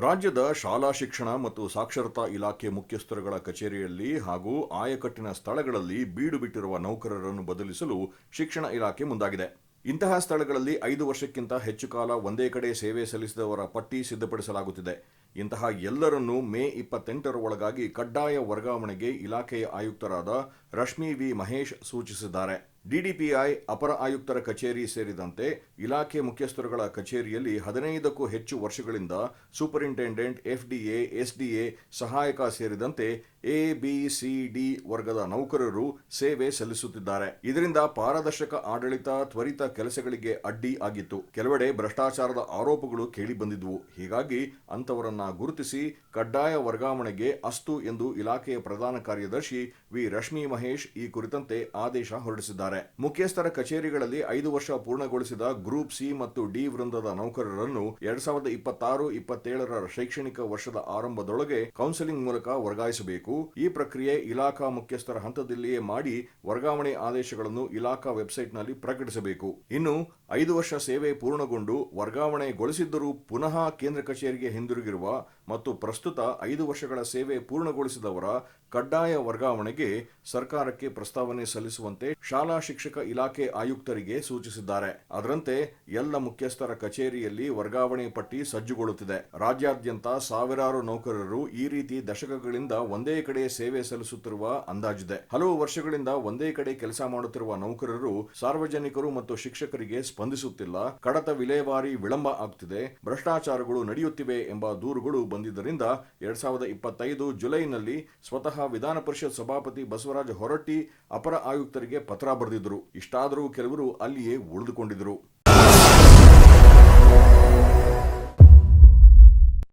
ರಾಜ್ಯದ ಶಾಲಾ ಶಿಕ್ಷಣ ಮತ್ತು ಸಾಕ್ಷರತಾ ಇಲಾಖೆ ಮುಖ್ಯಸ್ಥರುಗಳ ಕಚೇರಿಯಲ್ಲಿ ಹಾಗೂ ಆಯಕಟ್ಟಿನ ಸ್ಥಳಗಳಲ್ಲಿ ಬೀಡು ಬಿಟ್ಟಿರುವ ನೌಕರರನ್ನು ಬದಲಿಸಲು ಶಿಕ್ಷಣ ಇಲಾಖೆ ಮುಂದಾಗಿದೆ. ಇಂತಹ ಸ್ಥಳಗಳಲ್ಲಿ 5 ವರ್ಷಕ್ಕಿಂತ ಹೆಚ್ಚು ಕಾಲ ಒಂದೇ ಕಡೆ ಸೇವೆ ಸಲ್ಲಿಸಿದವರ ಪಟ್ಟಿ ಸಿದ್ಧಪಡಿಸಲಾಗುತ್ತಿದೆ. ಇಂತಹ ಎಲ್ಲರನ್ನೂ ಮೇ 28ರ ಒಳಗಾಗಿ ಕಡ್ಡಾಯ ವರ್ಗಾವಣೆಗೆ ಇಲಾಖೆಯ ಆಯುಕ್ತರಾದ ರಶ್ಮಿ ವಿ ಮಹೇಶ್ ಸೂಚಿಸಿದ್ದಾರೆ. ಡಿಡಿಪಿಐ ಅಪರ ಆಯುಕ್ತರ ಕಚೇರಿ ಸೇರಿದಂತೆ ಇಲಾಖೆ ಮುಖ್ಯಸ್ಥರುಗಳ ಕಚೇರಿಯಲ್ಲಿ 15ಕ್ಕೂ ಹೆಚ್ಚು ವರ್ಷಗಳಿಂದ ಸೂಪರಿಂಟೆಂಡೆಂಟ್, ಎಫ್ಡಿಎ, ಎಸ್ಡಿಎ, ಸಹಾಯಕ ಸೇರಿದಂತೆ ಎಬಿಸಿಡಿ ವರ್ಗದ ನೌಕರರು ಸೇವೆ ಸಲ್ಲಿಸುತ್ತಿದ್ದಾರೆ. ಇದರಿಂದ ಪಾರದರ್ಶಕ ಆಡಳಿತ, ತ್ವರಿತ ಕೆಲಸಗಳಿಗೆ ಅಡ್ಡಿ ಆಗಿತ್ತು. ಕೆಲವೆಡೆ ಭ್ರಷ್ಟಾಚಾರದ ಆರೋಪಗಳು ಕೇಳಿಬಂದಿದ್ವು. ಹೀಗಾಗಿ ಅಂತವರನ್ನ ಗುರುತಿಸಿ ಕಡ್ಡಾಯ ವರ್ಗಾವಣೆಗೆ ಅಸ್ತು ಎಂದು ಇಲಾಖೆಯ ಪ್ರಧಾನ ಕಾರ್ಯದರ್ಶಿ ವಿ ರಶ್ಮಿ ಮಹೇಶ್ ಈ ಕುರಿತಂತೆ ಆದೇಶ ಹೊರಡಿಸಿದ್ದಾರೆ. ಮುಖ್ಯಸ್ಥರ ಕಚೇರಿಗಳಲ್ಲಿ 5 ವರ್ಷ ಪೂರ್ಣಗೊಳಿಸಿದ ಗ್ರೂಪ್ ಸಿ ಮತ್ತು ಡಿ ವೃಂದದ ನೌಕರರನ್ನು 2026-27ರ ಶೈಕ್ಷಣಿಕ ವರ್ಷದ ಆರಂಭದೊಳಗೆ ಕೌನ್ಸೆಲಿಂಗ್ ಮೂಲಕ ವರ್ಗಾಯಿಸಬೇಕು. ಈ ಪ್ರಕ್ರಿಯೆ ಇಲಾಖಾ ಮುಖ್ಯಸ್ಥರ ಹಂತದಲ್ಲಿಯೇ ಮಾಡಿ ವರ್ಗಾವಣೆ ಆದೇಶಗಳನ್ನು ಇಲಾಖಾ ವೆಬ್ಸೈಟ್ನಲ್ಲಿ ಪ್ರಕಟಿಸಬೇಕು. ಇನ್ನು 5 ವರ್ಷ ಸೇವೆ ಪೂರ್ಣಗೊಂಡು ವರ್ಗಾವಣೆಗೊಳಿಸಿದ್ದರೂ ಪುನಃ ಕೇಂದ್ರ ಕಚೇರಿಗೆ ಹಿಂದಿರುಗಿರುವ ಮತ್ತು ಪ್ರಸ್ತುತ 5 ವರ್ಷಗಳ ಸೇವೆ ಪೂರ್ಣಗೊಳಿಸಿದವರ ಕಡ್ಡಾಯ ವರ್ಗಾವಣೆಗೆ ಸರ್ಕಾರಕ್ಕೆ ಪ್ರಸ್ತಾವನೆ ಸಲ್ಲಿಸುವಂತೆ ಶಾಲಾ ಶಿಕ್ಷಕ ಇಲಾಖೆ ಆಯುಕ್ತರಿಗೆ ಸೂಚಿಸಿದ್ದಾರೆ. ಅದರಂತೆ ಎಲ್ಲ ಮುಖ್ಯಸ್ಥರ ಕಚೇರಿಯಲ್ಲಿ ವರ್ಗಾವಣೆ ಪಟ್ಟಿ ಸಜ್ಜುಗೊಳ್ಳುತ್ತಿದೆ. ರಾಜ್ಯಾದ್ಯಂತ ಸಾವಿರಾರು ನೌಕರರು ಈ ರೀತಿ ದಶಕಗಳಿಂದ ಒಂದೇ ಕಡೆ ಸೇವೆ ಸಲ್ಲಿಸುತ್ತಿರುವ ಅಂದಾಜಿದೆ. ಹಲವು ವರ್ಷಗಳಿಂದ ಒಂದೇ ಕಡೆ ಕೆಲಸ ಮಾಡುತ್ತಿರುವ ನೌಕರರು ಸಾರ್ವಜನಿಕರು ಮತ್ತು ಶಿಕ್ಷಕರಿಗೆ ಸ್ಪಂದಿಸುತ್ತಿಲ್ಲ, ಕಡತ ವಿಲೇವಾರಿ ವಿಳಂಬ ಆಗ್ತಿದೆ, ಭ್ರಷ್ಟಾಚಾರಗಳು ನಡೆಯುತ್ತಿವೆ ಎಂಬ ದೂರುಗಳು ಬಂದಿದ್ದರಿಂದ 2025 ಜುಲೈನಲ್ಲಿ ಸ್ವತಃ ವಿಧಾನ ಪರಿಷತ್ ಸಭಾಪತಿ ಬಸವರಾಜ ಹೊರಟ್ಟಿ ಅಪರ ಆಯುಕ್ತರಿಗೆ ಪತ್ರ ಬರೆದಿದ್ದರು. ಇಷ್ಟಾದರೂ ಕೆಲವರು ಅಲ್ಲಿಯೇ ಉಳಿದುಕೊಂಡಿದ್ದರು.